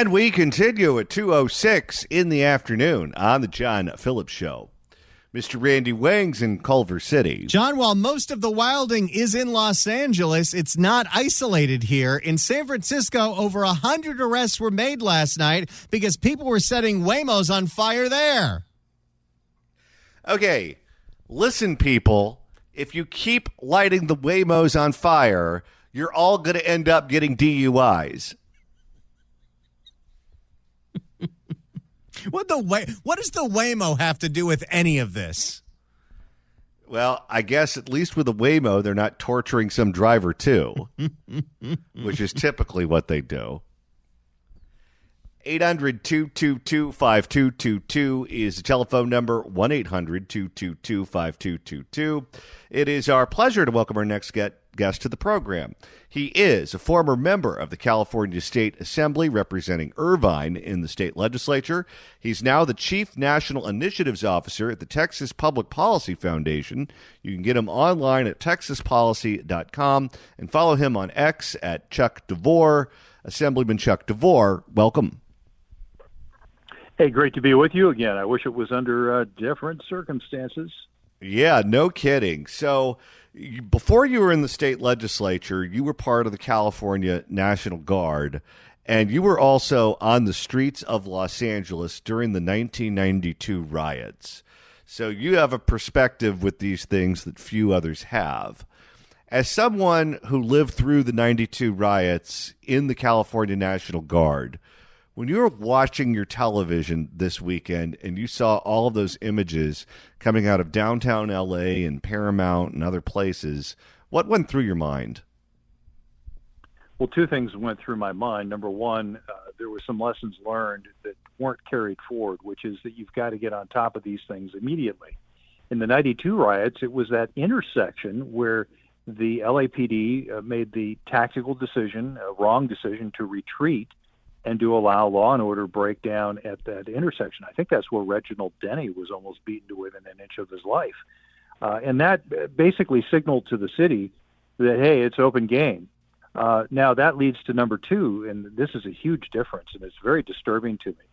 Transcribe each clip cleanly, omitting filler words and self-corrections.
And we continue at 2:06 in the afternoon on the John Phillips Show. Mr. Randy Wings in Culver City. John, while most of the wilding is in Los Angeles, it's not isolated here. In San Francisco, over 100 arrests were made last night because people were setting Waymos on fire there. Okay, listen, people. If you keep lighting the Waymos on fire, you're all going to end up getting DUIs. What does the Waymo have to do with any of this? Well, I guess at least with a Waymo, they're not torturing some driver too, which is typically what they do. 800-222-5222 is the telephone number, 1-800-222-5222. It is our pleasure to welcome our next guest to the program. He is a former member of the California State Assembly representing Irvine in the state legislature. He's now the Chief National Initiatives Officer at the Texas Public Policy Foundation. You can get him online at texaspolicy.com and follow him on X at Chuck Devore. Assemblyman Chuck Devore, welcome. Hey, great to be with you again. I wish it was under different circumstances. Yeah, no kidding. So before you were in the state legislature, you were part of the California National Guard, and you were also on the streets of Los Angeles during the 1992 riots. So you have a perspective with these things that few others have. As someone who lived through the 92 riots in the California National Guard, when you were watching your television this weekend and you saw all of those images coming out of downtown LA and Paramount and other places, what went through your mind? Well, two things went through my mind. Number one, there were some lessons learned that weren't carried forward, which is that you've got to get on top of these things immediately. In the 92 riots, it was that intersection where the LAPD made the tactical decision, a wrong decision, to retreat and to allow law and order breakdown at that intersection. I think that's where Reginald Denny was almost beaten to within an inch of his life. And that basically signaled to the city that, hey, it's open game. Now that leads to number two, and this is a huge difference, and it's very disturbing to me.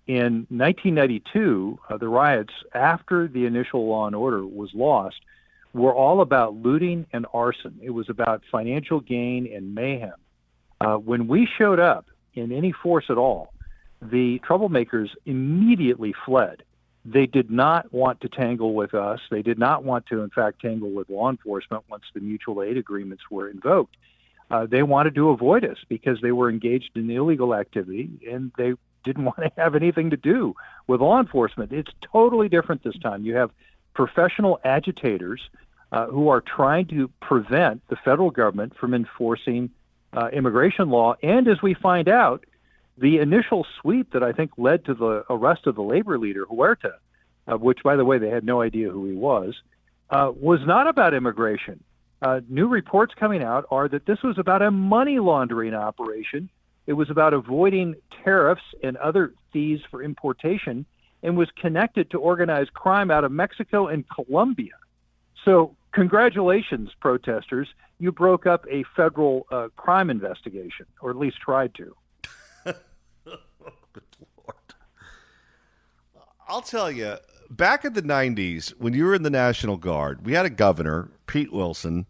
In 1992, the riots, after the initial law and order was lost, were all about looting and arson. It was about financial gain and mayhem. When we showed up, in any force at all, the troublemakers immediately fled. They did not want to tangle with us. They did not want to, in fact, tangle with law enforcement once the mutual aid agreements were invoked. They wanted to avoid us because they were engaged in illegal activity, and they didn't want to have anything to do with law enforcement. It's totally different this time. You have professional agitators who are trying to prevent the federal government from enforcing immigration law. And as we find out, the initial sweep that I think led to the arrest of the labor leader, Huerta, which, by the way, they had no idea who he was not about immigration. New reports coming out are that this was about a money laundering operation. It was about avoiding tariffs and other fees for importation, and was connected to organized crime out of Mexico and Colombia. So congratulations, protesters. You broke up a federal crime investigation, or at least tried to. Good Lord. I'll tell you, back in the 90s, when you were in the National Guard, we had a governor, Pete Wilson,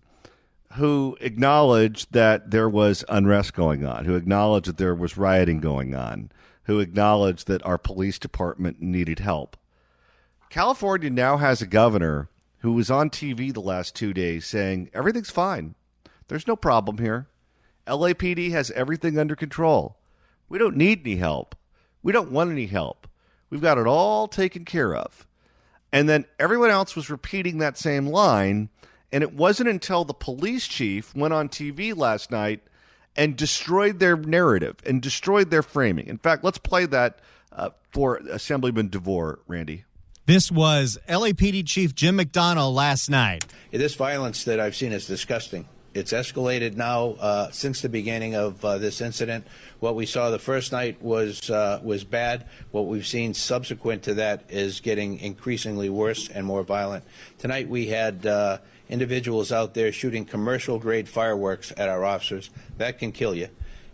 who acknowledged that there was unrest going on, who acknowledged that there was rioting going on, who acknowledged that our police department needed help. California now has a governor who was on TV the last 2 days saying, everything's fine. There's no problem here. LAPD has everything under control. We don't need any help. We don't want any help. We've got it all taken care of. And then everyone else was repeating that same line, and it wasn't until the police chief went on TV last night and destroyed their narrative and destroyed their framing. In fact, let's play that for Assemblyman Devore, Randy. This was LAPD Chief Jim McDonnell last night. This violence that I've seen is disgusting. It's escalated now since the beginning of this incident. What we saw the first night was bad. What we've seen subsequent to that is getting increasingly worse and more violent. Tonight we had individuals out there shooting commercial-grade fireworks at our officers. That can kill you.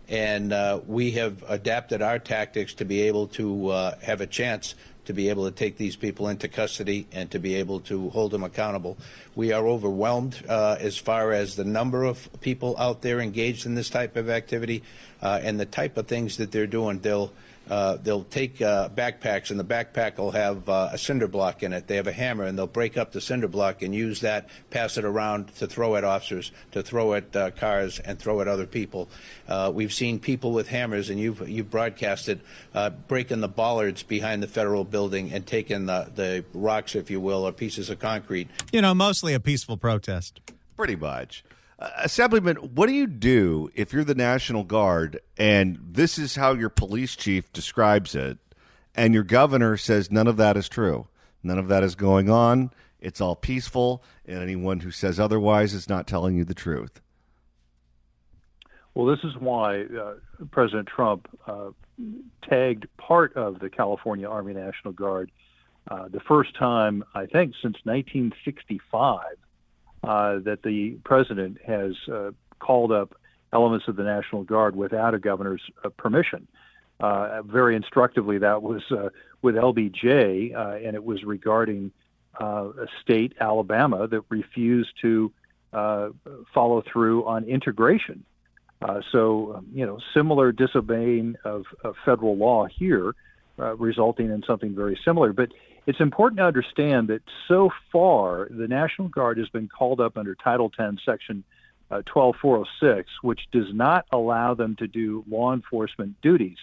And we have adapted our tactics to be able to have a chance to be able to take these people into custody and to be able to hold them accountable. We are overwhelmed as far as the number of people out there engaged in this type of activity and the type of things that they're doing. They'll take backpacks, and the backpack will have a cinder block in it. They have a hammer, and they'll break up the cinder block and use that, pass it around to throw at officers, to throw at cars, and throw at other people. We've seen people with hammers, and you've broadcasted, breaking the bollards behind the federal building and taking the rocks, if you will, or pieces of concrete. Mostly a peaceful protest. Pretty much. Assemblyman, what do you do if you're the National Guard and this is how your police chief describes it, and your governor says none of that is true? None of that is going on. It's all peaceful, and anyone who says otherwise is not telling you the truth. Well, this is why President Trump tagged part of the California Army National Guard the first time, I think, since 1965. That the president has called up elements of the National Guard without a governor's permission. Very instructively, that was with LBJ, and it was regarding a state, Alabama, that refused to follow through on integration. Similar disobeying of federal law here, resulting in something very similar. But it's important to understand that so far, the National Guard has been called up under Title 10, Section 12406, which does not allow them to do law enforcement duties.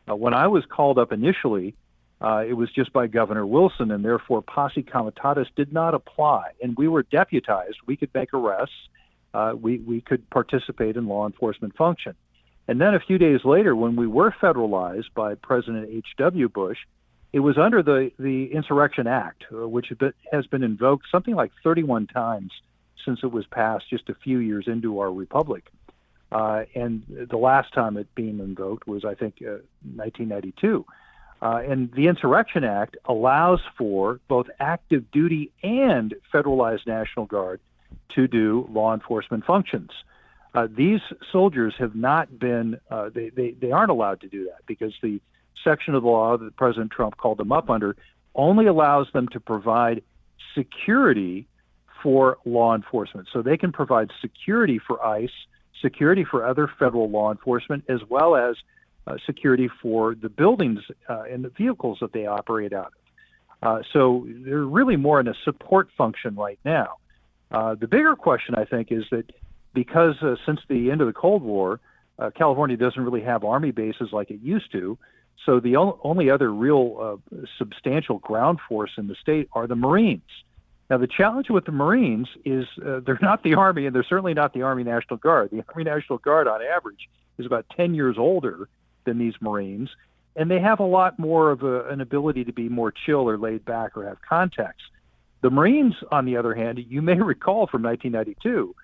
When I was called up initially, it was just by Governor Wilson, and therefore posse comitatus did not apply. And we were deputized. We could make arrests. We could participate in law enforcement function. And then a few days later, when we were federalized by President H.W. Bush, it was under the Insurrection Act, which has been invoked something like 31 times since it was passed just a few years into our republic. And the last time it being invoked was, I think, 1992. And the Insurrection Act allows for both active duty and federalized National Guard to do law enforcement functions. These soldiers have not been, they aren't allowed to do that because the section of the law that President Trump called them up under only allows them to provide security for law enforcement. So they can provide security for ICE, security for other federal law enforcement, as well as security for the buildings and the vehicles that they operate out of. So they're really more in a support function right now. The bigger question, I think, is that because since the end of the Cold War, California doesn't really have Army bases like it used to. So the only other real substantial ground force in the state are the Marines. Now, the challenge with the Marines is they're not the Army, and they're certainly not the Army National Guard. The Army National Guard, on average, is about 10 years older than these Marines, and they have a lot more of an ability to be more chill or laid back or have contacts. The Marines, on the other hand, you may recall from 1992,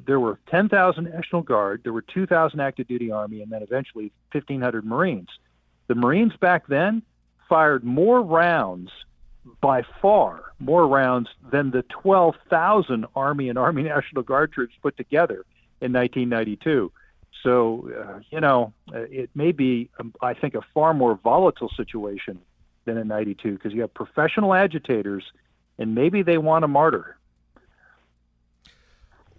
there were 10,000 National Guard, there were 2,000 active duty Army, and then eventually 1,500 Marines. The Marines back then fired more rounds, by far more rounds, than the 12,000 Army and Army National Guard troops put together in 1992. So, it may be, I think, a far more volatile situation than in 92 because you have professional agitators, and maybe they want a martyr.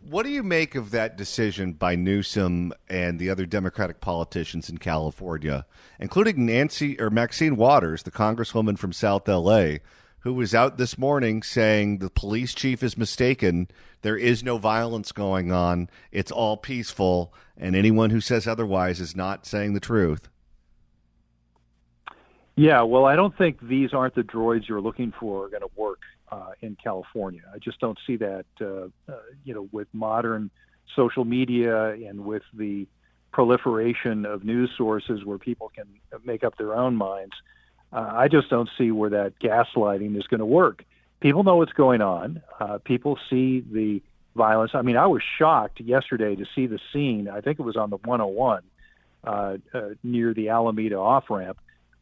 What do you make of that decision by Newsom and the other Democratic politicians in California, including Maxine Waters, the congresswoman from South L.A., who was out this morning saying the police chief is mistaken, there is no violence going on, it's all peaceful, and anyone who says otherwise is not saying the truth? Yeah, well, I don't think these aren't the droids you're looking for are going to work in California. I just don't see that, with modern social media and with the proliferation of news sources where people can make up their own minds. I just don't see where that gaslighting is going to work. People know what's going on. People see the violence. I mean, I was shocked yesterday to see the scene. I think it was on the 101 near the Alameda off-ramp,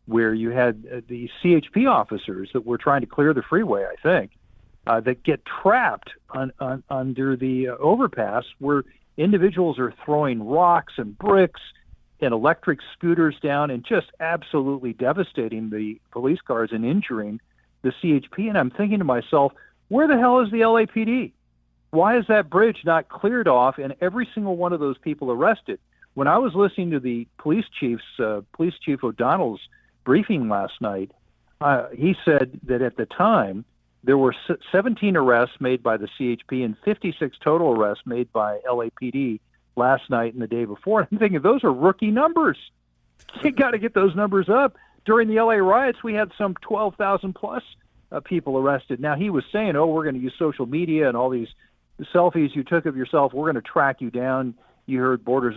where you had the CHP officers that were trying to clear the freeway, I think, that get trapped under the overpass where individuals are throwing rocks and bricks and electric scooters down and just absolutely devastating the police cars and injuring the CHP. And I'm thinking to myself, where the hell is the LAPD? Why is that bridge not cleared off and every single one of those people arrested? When I was listening to the police chief O'Donnell's briefing last night, he said that at the time there were 17 arrests made by the CHP and 56 total arrests made by LAPD last night and the day before. And I'm thinking those are rookie numbers. You got to get those numbers up. During the LA riots, we had some 12,000 plus people arrested. Now he was saying, "Oh, we're going to use social media and all these selfies you took of yourself. We're going to track you down." You heard Borders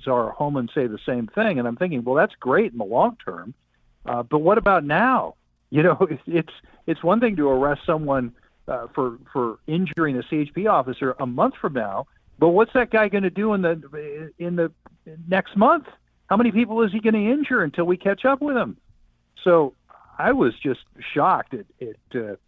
Czar Homan say the same thing, and I'm thinking, well, that's great in the long term, but what about now? You know, it's one thing to arrest someone for injuring a CHP officer a month from now, but what's that guy going to do in the next month? How many people is he going to injure until we catch up with him? So I was just shocked at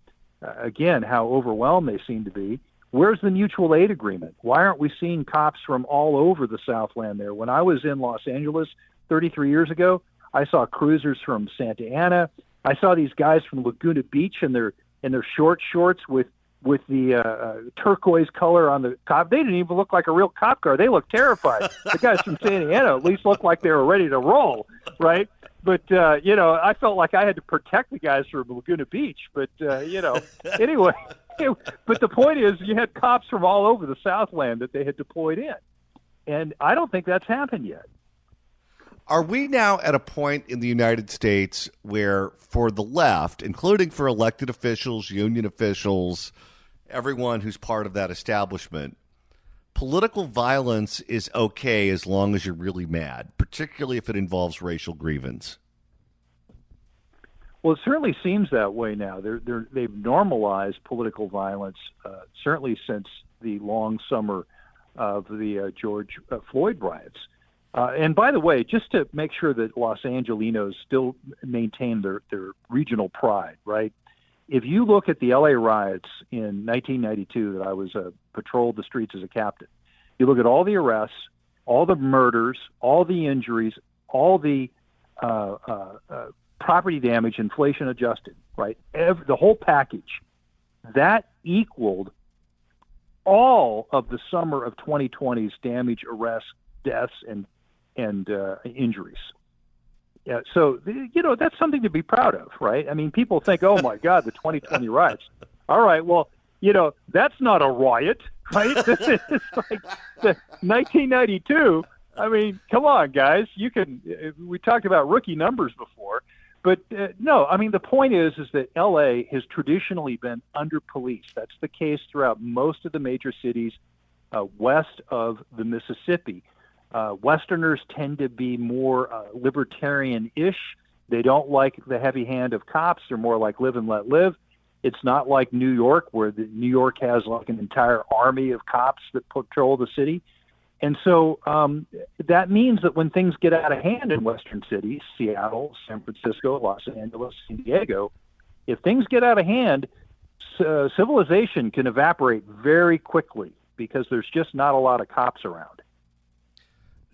again how overwhelmed they seem to be. Where's the mutual aid agreement? Why aren't we seeing cops from all over the Southland there? When I was in Los Angeles 33 years ago, I saw cruisers from Santa Ana. I saw these guys from Laguna Beach in their short shorts with the turquoise color on the cop. They didn't even look like a real cop car. They looked terrified. The guys from Santa Ana at least looked like they were ready to roll, right? But, I felt like I had to protect the guys from Laguna Beach. But, anyway, but the point is you had cops from all over the Southland that they had deployed in. And I don't think that's happened yet. Are we now at a point in the United States where for the left, including for elected officials, union officials, everyone who's part of that establishment, political violence is okay as long as you're really mad, particularly if it involves racial grievance? Well, it certainly seems that way now. They've normalized political violence, certainly since the long summer of the George Floyd riots. And by the way, just to make sure that Los Angelinos still maintain their regional pride, right? If you look at the LA riots in 1992 that I was patrolled the streets as a captain, you look at all the arrests, all the murders, all the injuries, all the property damage, inflation adjusted, right? The whole package, that equaled all of the summer of 2020's damage, arrests, deaths, and injuries. Yeah, so, that's something to be proud of, right? I mean, people think, oh, my God, the 2020 riots. All right, well, that's not a riot, right? It's like the 1992. I mean, come on, guys. We talked about rookie numbers before. But, no, I mean, the point is that L.A. has traditionally been under-policed. That's the case throughout most of the major cities west of the Mississippi. Westerners tend to be more libertarian-ish. They don't like the heavy hand of cops. They're more like live and let live. It's not like New York, where New York has like an entire army of cops that patrol the city. And so that means that when things get out of hand in Western cities, Seattle, San Francisco, Los Angeles, San Diego, if things get out of hand, civilization can evaporate very quickly because there's just not a lot of cops around.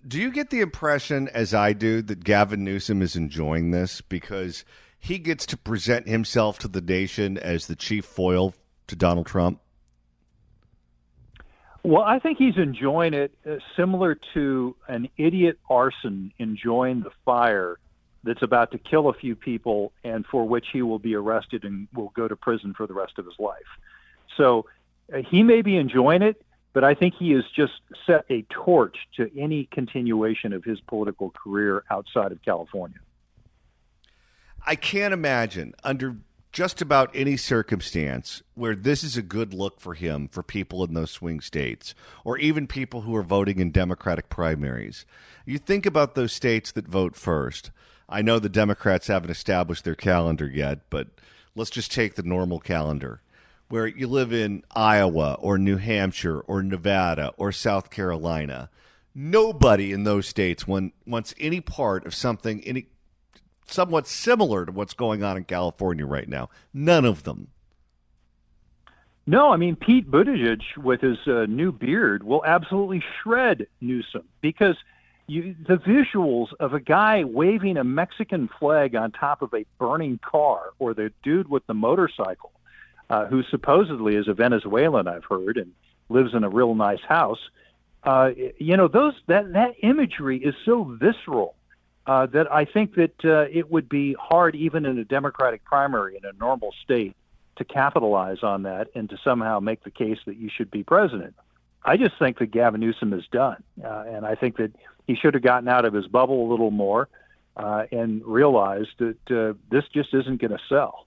Do you get the impression, as I do, that Gavin Newsom is enjoying this because he gets to present himself to the nation as the chief foil to Donald Trump? Well, I think he's enjoying it similar to an idiot arson enjoying the fire that's about to kill a few people and for which he will be arrested and will go to prison for the rest of his life. So he may be enjoying it, but I think he has just set a torch to any continuation of his political career outside of California. I can't imagine under just about any circumstance where this is a good look for him, for people in those swing states, or even people who are voting in Democratic primaries. You think about those states that vote first. I know the Democrats haven't established their calendar yet, but let's just take the normal calendar, where you live in Iowa or New Hampshire or Nevada or South Carolina. Nobody in those states wants any part of something somewhat similar to what's going on in California right now. None of them. No, I mean, Pete Buttigieg with his new beard will absolutely shred Newsom because the visuals of a guy waving a Mexican flag on top of a burning car, or the dude with the motorcycle, who supposedly is a Venezuelan, I've heard, and lives in a real nice house. That imagery is so visceral that I think that it would be hard, even in a Democratic primary in a normal state, to capitalize on that and to somehow make the case that you should be president. I just think that Gavin Newsom is done, and I think that he should have gotten out of his bubble a little more and realized that this just isn't going to sell.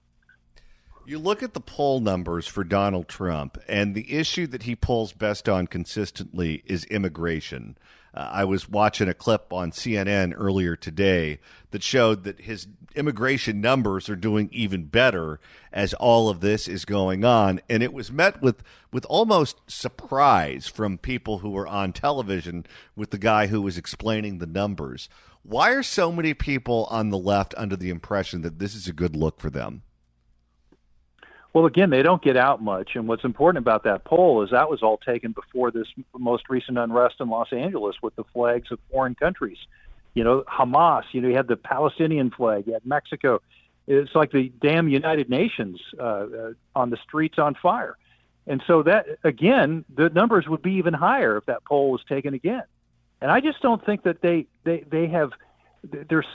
You look at the poll numbers for Donald Trump, and the issue that he polls best on consistently is immigration. I was watching a clip on CNN earlier today that showed that his immigration numbers are doing even better as all of this is going on. And it was met with almost surprise from people who were on television with the guy who was explaining the numbers. Why are so many people on the left under the impression that this is a good look for them? Well, again, they don't get out much. And what's important about that poll is that was all taken before this most recent unrest in Los Angeles with the flags of foreign countries. Hamas, you had the Palestinian flag, you had Mexico. It's like the damn United Nations on the streets on fire. And so that, again, the numbers would be even higher if that poll was taken again. And I just don't think that they're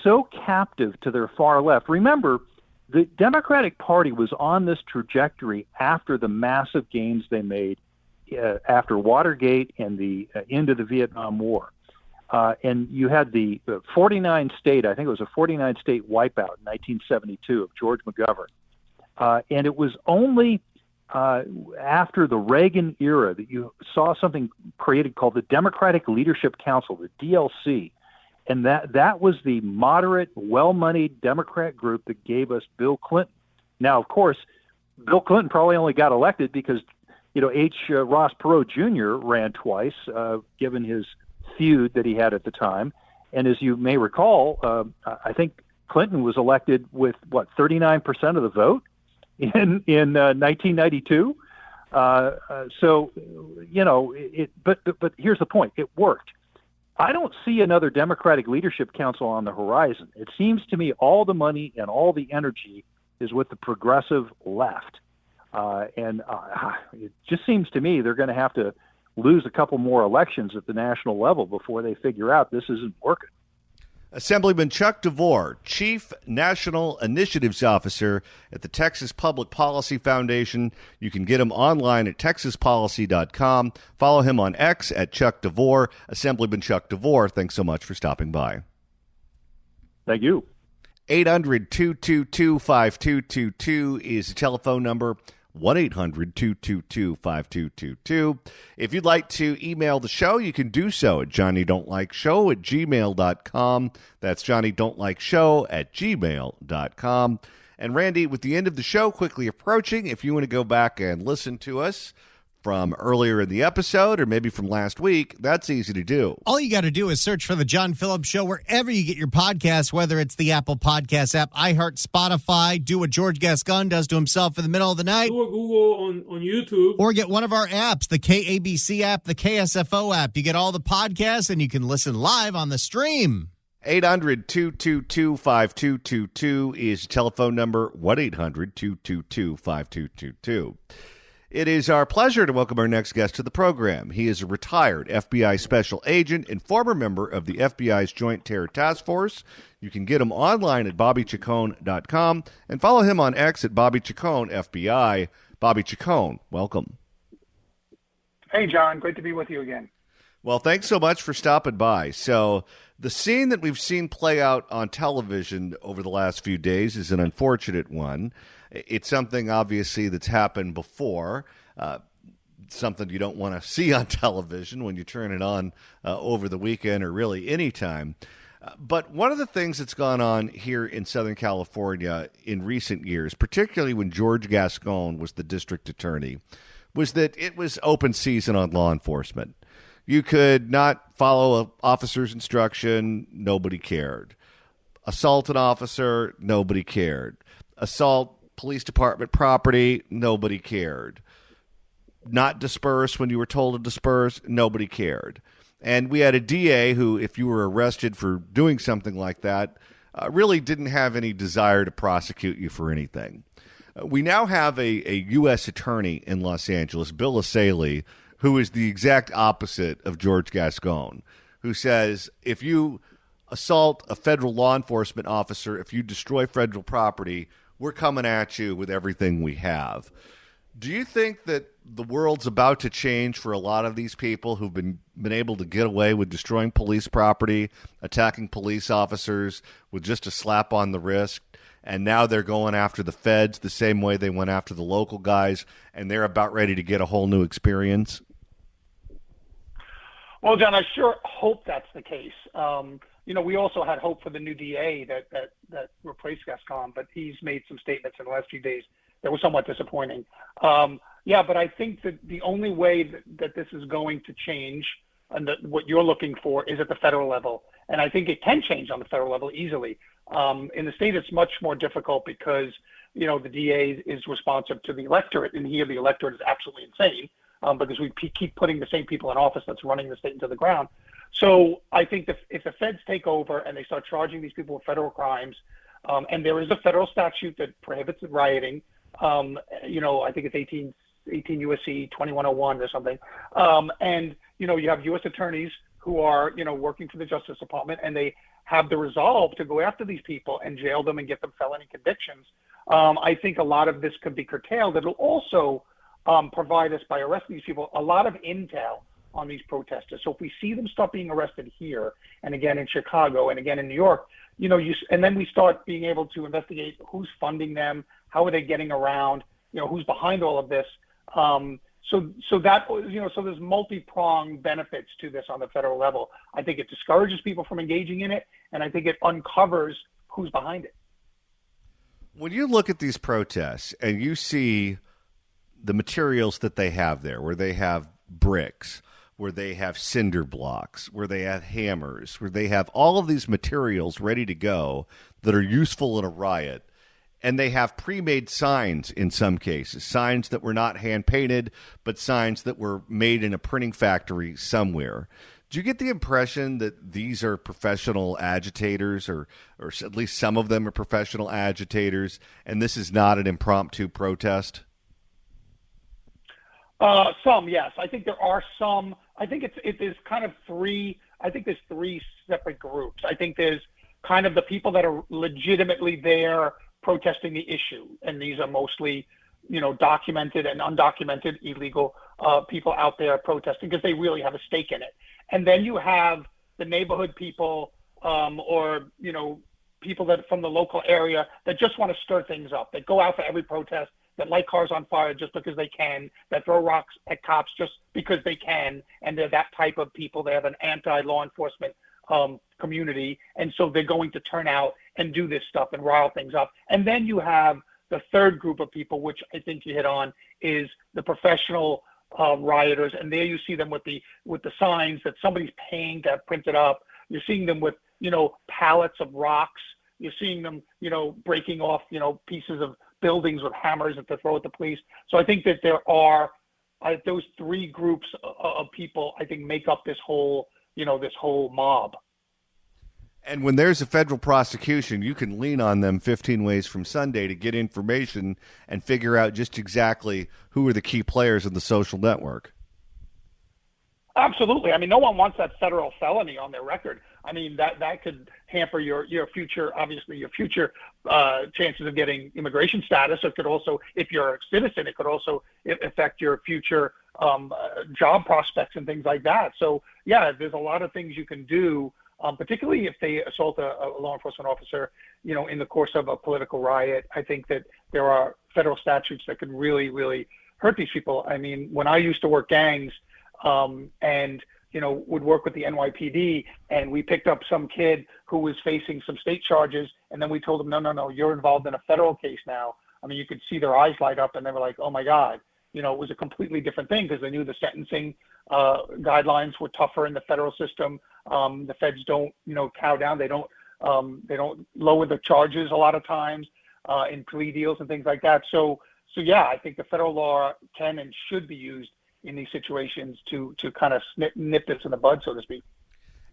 so captive to their far left. Remember, the Democratic Party was on this trajectory after the massive gains they made after Watergate and the end of the Vietnam War. And you had the 49-state, I think it was a 49-state wipeout in 1972 of George McGovern. And it was only after the Reagan era that you saw something created called the Democratic Leadership Council, the DLC. And that was the moderate, well-moneyed Democrat group that gave us Bill Clinton. Now, of course, Bill Clinton probably only got elected because, H. Ross Perot Jr. ran twice, given his feud that he had at the time. And as you may recall, I think Clinton was elected with, 39% of the vote in 1992. But here's the point. It worked. I don't see another Democratic Leadership Council on the horizon. It seems to me all the money and all the energy is with the progressive left. It just seems to me they're going to have to lose a couple more elections at the national level before they figure out this isn't working. Assemblyman Chuck Devore, Chief National Initiatives Officer at the Texas Public Policy Foundation. You can get him online at texaspolicy.com. Follow him on X at Chuck Devore. Assemblyman Chuck Devore, thanks so much for stopping by. Thank you. 800-222-5222 is the telephone number. 1-800-222-5222. If you'd like to email the show, you can do so at johnnydon'tlikeshow@gmail.com. That's johnnydon'tlikeshow@gmail.com. And Randy, with the end of the show quickly approaching, if you want to go back and listen to us from earlier in the episode or maybe from last week, that's easy to do. All you got to do is search for The John Phillips Show wherever you get your podcasts, whether it's the Apple Podcast app, iHeart, Spotify, do what George Gascon does to himself in the middle of the night. Do a Google on YouTube. Or get one of our apps, the KABC app, the KSFO app. You get all the podcasts and you can listen live on the stream. 800-222-5222 is the telephone number, 1-800-222-5222. It is our pleasure to welcome our next guest to the program. He is a retired FBI special agent and former member of the FBI's Joint Terror Task Force. You can get him online at bobbychacon.com and follow him on X at Bobby Chacon FBI. Bobby Chacon, welcome. Hey, John. Great to be with you again. Well, thanks so much for stopping by. So the scene that we've seen play out on television over the last few days is an unfortunate one. It's something, obviously, that's happened before, something you don't want to see on television when you turn it on over the weekend or really any time. But one of the things that's gone on here in Southern California in recent years, particularly when George Gascon was the district attorney, was that it was open season on law enforcement. You could not follow an officer's instruction, nobody cared. Assault an officer, nobody cared. Assault police department property, nobody cared. not disperse when you were told to disperse? Nobody cared. And we had a DA who, if you were arrested for doing something like that, really didn't have any desire to prosecute you for anything. We now have a U.S. attorney in Los Angeles, Bill Asaley, who is the exact opposite of George Gascon, who says if you assault a federal law enforcement officer, if you destroy federal property, we're coming at you with everything we have. Do you think that the world's about to change for a lot of these people who've been able to get away with destroying police property, attacking police officers with just a slap on the wrist, and now they're going after the feds the same way they went after the local guys, and they're about ready to get a whole new experience? Well, John, I sure hope that's the case. We also had hope for the new DA that replaced Gascon, but he's made some statements in the last few days that were somewhat disappointing. But I think that the only way that this is going to change and that what you're looking for is at the federal level. And I think it can change on the federal level easily. In the state, it's much more difficult because, the DA is responsive to the electorate, and here the electorate is absolutely insane because we keep putting the same people in office that's running the state into the ground. So I think that if the feds take over and they start charging these people with federal crimes, and there is a federal statute that prohibits rioting, I think it's 18 USC 2101 or something. You have U.S. attorneys who are, working for the Justice Department, and they have the resolve to go after these people and jail them and get them felony convictions. I think a lot of this could be curtailed. It'll also provide us, by arresting these people, a lot of intel on these protesters. So if we see them start being arrested here, and again in Chicago, and again in New York, and then we start being able to investigate who's funding them, how are they getting around, who's behind all of this. So there's multi-pronged benefits to this on the federal level. I think it discourages people from engaging in it, and I think it uncovers who's behind it. When you look at these protests and you see the materials that they have there, where they have bricks, where they have cinder blocks, where they have hammers, where they have all of these materials ready to go that are useful in a riot, and they have pre-made signs in some cases, signs that were not hand-painted, but signs that were made in a printing factory somewhere. Do you get the impression that these are professional agitators, or at least some of them are professional agitators, and this is not an impromptu protest? Some, yes. I think there are some. I think it is kind of three. I think there's three separate groups. I think there's kind of the people that are legitimately there protesting the issue, and these are mostly, documented and undocumented illegal people out there protesting because they really have a stake in it. And then you have the neighborhood people, or people that from the local area that just want to stir things up, that go out for every protest, that light cars on fire just because they can, that throw rocks at cops just because they can, and they're that type of people. They have an anti-law enforcement community, and so they're going to turn out and do this stuff and rile things up. And then you have the third group of people, which I think you hit on, is the professional rioters, and there you see them with the signs that somebody's paying to have printed up. You're seeing them with pallets of rocks. You're seeing them breaking off pieces of buildings with hammers that they throw at the police. So I think that there are those three groups of people, I think, make up this whole mob. And when there's a federal prosecution, you can lean on them 15 ways from Sunday to get information and figure out just exactly who are the key players in the social network. Absolutely. I mean, no one wants that federal felony on their record. I mean, that could hamper your future, obviously, your future chances of getting immigration status. It could also, if you're a citizen, it could also affect your future job prospects and things like that. So, yeah, there's a lot of things you can do, particularly if they assault a law enforcement officer, in the course of a political riot. I think that there are federal statutes that could really, really hurt these people. I mean, when I used to work gangs, and would work with the NYPD, and we picked up some kid who was facing some state charges, and then we told him, no, you're involved in a federal case now. I mean, you could see their eyes light up, and they were like, oh my God. It was a completely different thing because they knew the sentencing guidelines were tougher in the federal system. The feds don't, cow down. They don't lower the charges a lot of times in plea deals and things like that. So So yeah, I think the federal law can and should be used in these situations to kind of nip this in the bud, so to speak.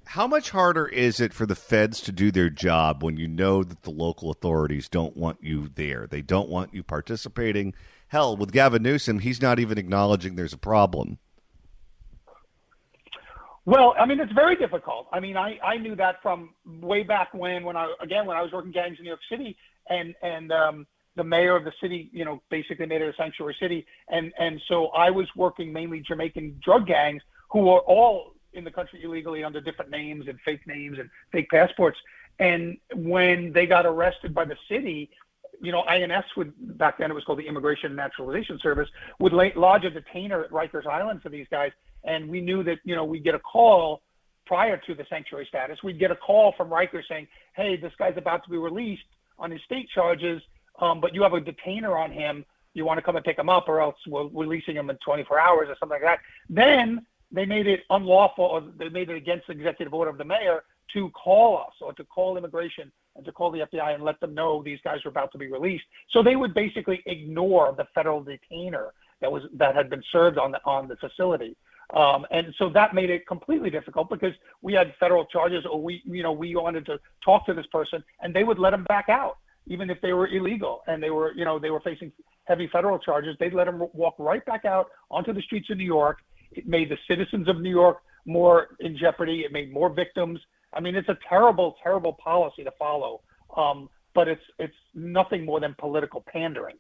How much harder is it for the feds to do their job when you know that the local authorities don't want you there? They don't want you participating. Hell, with Gavin Newsom, he's not even acknowledging there's a problem. Well, I mean, it's very difficult. I mean, I knew that from way back when I was working gangs in New York City, and the mayor of the city, basically made it a sanctuary city, and so I was working mainly Jamaican drug gangs who were all in the country illegally under different names and fake passports. And when they got arrested by the city, INS would, back then it was called the Immigration and Naturalization Service, would lodge a detainer at Rikers Island for these guys. And we knew that, we'd get a call prior to the sanctuary status. We'd get a call from Rikers saying, hey, this guy's about to be released on his state charges, but you have a detainer on him. You want to come and pick him up, or else we're releasing him in 24 hours or something like that. Then they made it unlawful, or they made it against the executive order of the mayor to call us, or to call immigration and to call the FBI and let them know these guys were about to be released. So they would basically ignore the federal detainer that had been served on the facility. And so that made it completely difficult because we had federal charges, or we wanted to talk to this person, and they would let them back out, even if they were illegal and they were facing heavy federal charges. They'd let them walk right back out onto the streets of New York. It made the citizens of New York more in jeopardy. It made more victims. I mean, it's a terrible, terrible policy to follow. But it's nothing more than political pandering.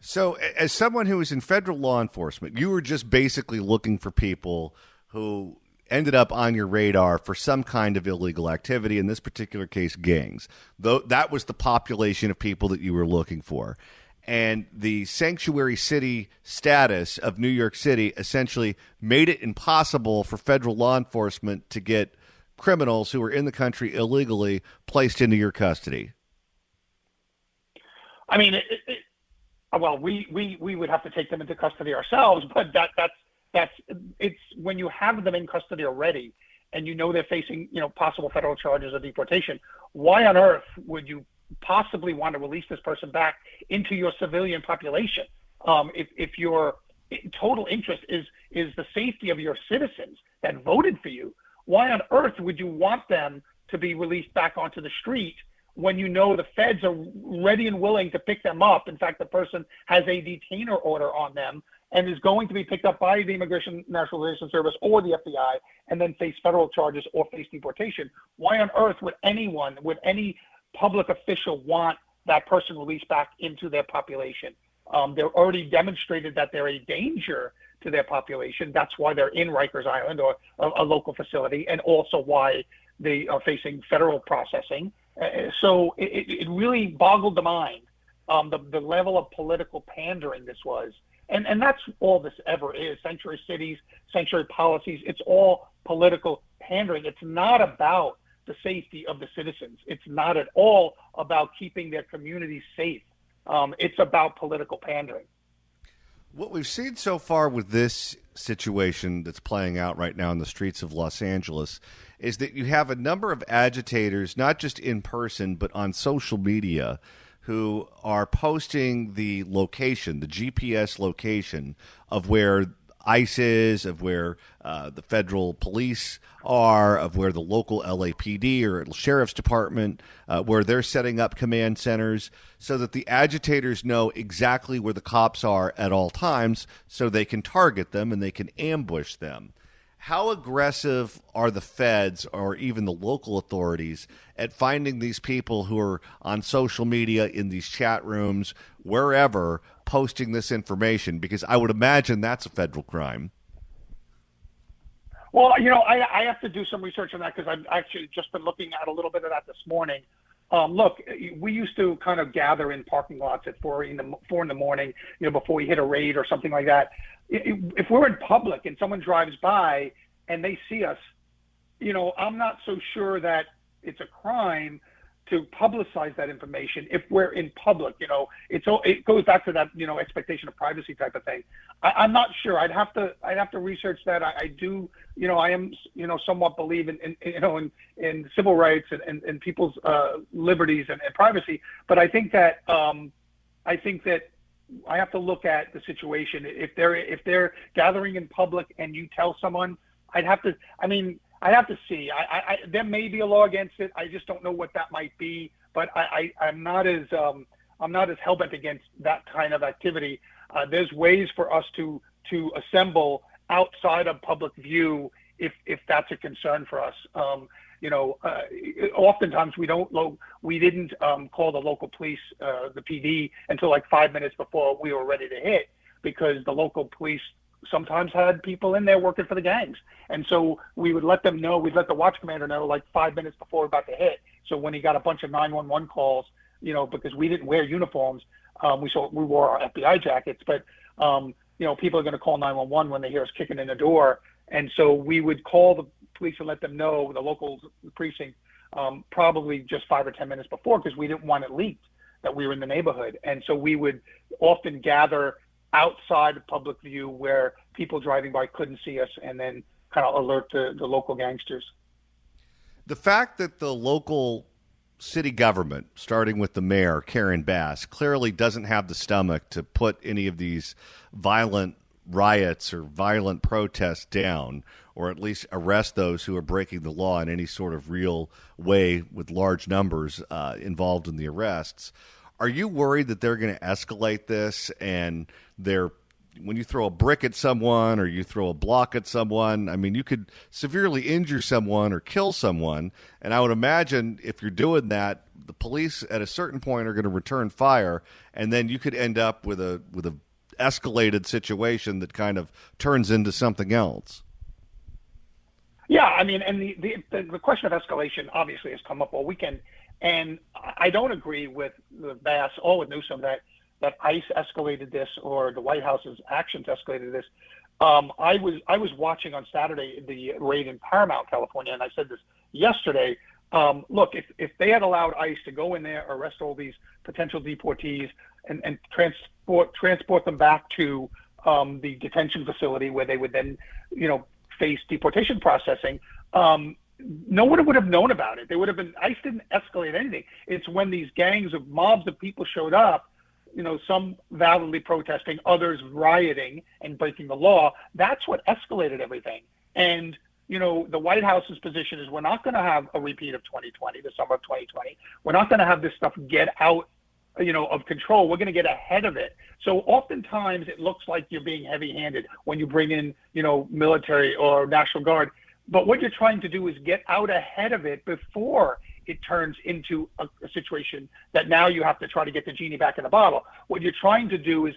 So as someone who was in federal law enforcement, you were just basically looking for people who ended up on your radar for some kind of illegal activity, in this particular case, gangs. Though that was the population of people that you were looking for. And the sanctuary city status of New York City essentially made it impossible for federal law enforcement to get criminals who were in the country illegally placed into your custody. I mean, well, we would have to take them into custody ourselves, but that's it's when you have them in custody already and they're facing possible federal charges of deportation. Why on earth would you possibly want to release this person back into your civilian population if your total interest is the safety of your citizens that voted for you? Why on earth would you want them to be released back onto the street when the feds are ready and willing to pick them up? In fact, the person has a detainer order on them and is going to be picked up by the Immigration and Naturalization Service or the FBI and then face federal charges or face deportation. Why on earth would any public official want that person released back into their population? They're already demonstrated that they're a danger to their population. That's why they're in Rikers Island or a local facility, and also why they are facing federal processing. So it really boggled the mind, the level of political pandering this was. And that's all this ever is. Sanctuary cities, sanctuary policies, it's all political pandering. It's not about the safety of the citizens. It's not at all about keeping their communities safe. It's about political pandering. What we've seen so far with this situation that's playing out right now in the streets of Los Angeles is that you have a number of agitators, not just in person, but on social media, who are posting the location, the GPS location of where ICE is, of where the federal police are, of where the local LAPD or sheriff's department, where they're setting up command centers so that the agitators know exactly where the cops are at all times so they can target them and they can ambush them. How aggressive are the feds or even the local authorities at finding these people who are on social media, in these chat rooms, wherever, posting this information? Because I would imagine that's a federal crime. Well, I have to do some research on that because I've actually just been looking at a little bit of that this morning. Look, we used to kind of gather in parking lots at 4 in the morning, before we hit a raid or something like that. If we're in public and someone drives by and they see us, I'm not so sure that it's a crime to publicize that information if we're in public. It goes back to that expectation of privacy type of thing. I'm not sure. I'd have to research that. I do I am somewhat believe in civil rights and people's liberties and privacy. But I think that I have to look at the situation. If they're gathering in public and you tell someone, I'd have to see. There may be a law against it. I just don't know what that might be. But I'm not as hellbent against that kind of activity. There's ways for us to assemble outside of public view if that's a concern for us. Oftentimes we didn't call the local police, the PD, until like 5 minutes before we were ready to hit, because the local police sometimes had people in there working for the gangs. And so we would let them know, we'd let the watch commander know like 5 minutes before we were about to hit. So when he got a bunch of 911 calls, because we didn't wear uniforms, we wore our FBI jackets, but people are going to call 911 when they hear us kicking in the door. And so we would call the police and let them know, the local precinct, probably just 5 or 10 minutes before, because we didn't want it leaked that we were in the neighborhood. And so we would often gather outside of public view where people driving by couldn't see us, and then kind of alert the local gangsters. The fact that the local city government, starting with the mayor, Karen Bass, clearly doesn't have the stomach to put any of these violent riots or violent protests down, or at least arrest those who are breaking the law in any sort of real way with large numbers involved in the arrests. Are you worried that they're going to escalate this, and when you throw a brick at someone or you throw a block at someone, I mean, you could severely injure someone or kill someone. And I would imagine if you're doing that, the police at a certain point are going to return fire, and then you could end up with a escalated situation that kind of turns into something else. Yeah, I mean, and the question of escalation obviously has come up all weekend, and I don't agree with the Bass or with Newsom that ICE escalated this or the White House's actions escalated this. I was watching on Saturday the raid in Paramount, California, and I said this yesterday. Look, if they had allowed ICE to go in there, arrest all these potential deportees, and transport them back to the detention facility where they would then, face deportation processing, no one would have known about it. They would have been, ICE didn't escalate anything. It's when these gangs of mobs of people showed up, some validly protesting, others rioting and breaking the law. That's what escalated everything. And, the White House's position is we're not going to have a repeat of 2020, the summer of 2020. We're not going to have this stuff get out, of control. We're going to get ahead of it. So oftentimes it looks like you're being heavy-handed when you bring in, military or National Guard. But what you're trying to do is get out ahead of it before it turns into a situation that now you have to try to get the genie back in the bottle. What you're trying to do is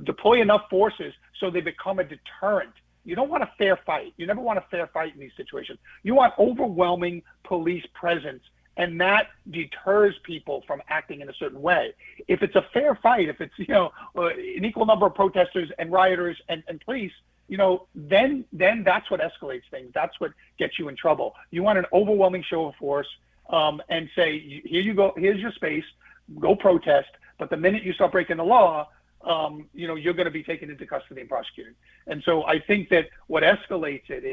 deploy enough forces so they become a deterrent. You don't want a fair fight. You never want a fair fight in these situations. You want overwhelming police presence, and that deters people from acting in a certain way. If it's a fair fight, if it's, an equal number of protesters and rioters and police, then that's what escalates things. That's what gets you in trouble. You want an overwhelming show of force, and say, here you go, here's your space, go protest. But the minute you start breaking the law, you're going to be taken into custody and prosecuted. And so I think that what escalates it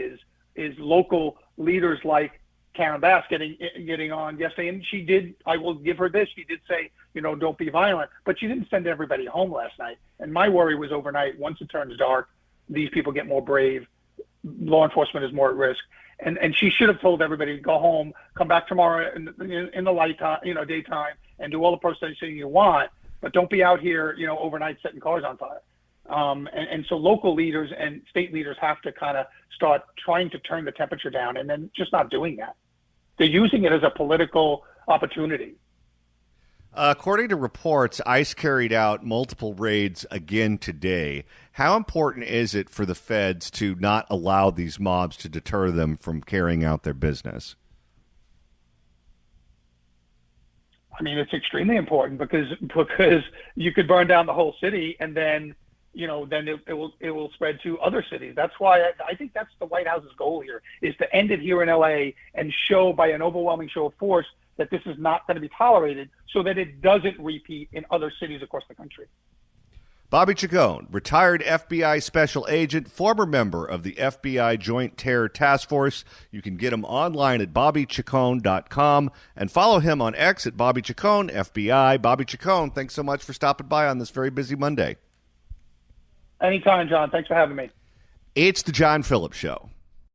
is local leaders like Karen Bass getting on yesterday, and she did. I will give her this. She did say, don't be violent, but she didn't send everybody home last night. And my worry was overnight. Once it turns dark, these people get more brave. Law enforcement is more at risk, and she should have told everybody to go home, come back tomorrow in the light time, daytime, and do all the protesting you want, but don't be out here, overnight setting cars on fire. And so local leaders and state leaders have to kind of start trying to turn the temperature down, and then just not doing that. They're using it as a political opportunity. According to reports, ICE carried out multiple raids again today. How important is it for the feds to not allow these mobs to deter them from carrying out their business? I mean, it's extremely important because you could burn down the whole city, and then it will spread to other cities. That's why I think that's the White House's goal here, is to end it here in LA and show by an overwhelming show of force that this is not going to be tolerated, so that it doesn't repeat in other cities across the country. Bobby Chacon, retired FBI special agent, former member of the FBI Joint Terror Task Force. You can get him online at bobbychacon.com and follow him on X at Bobby Chacon, FBI. Bobby Chacon, thanks so much for stopping by on this very busy Monday. Anytime, John. Thanks for having me. It's the John Phillips Show.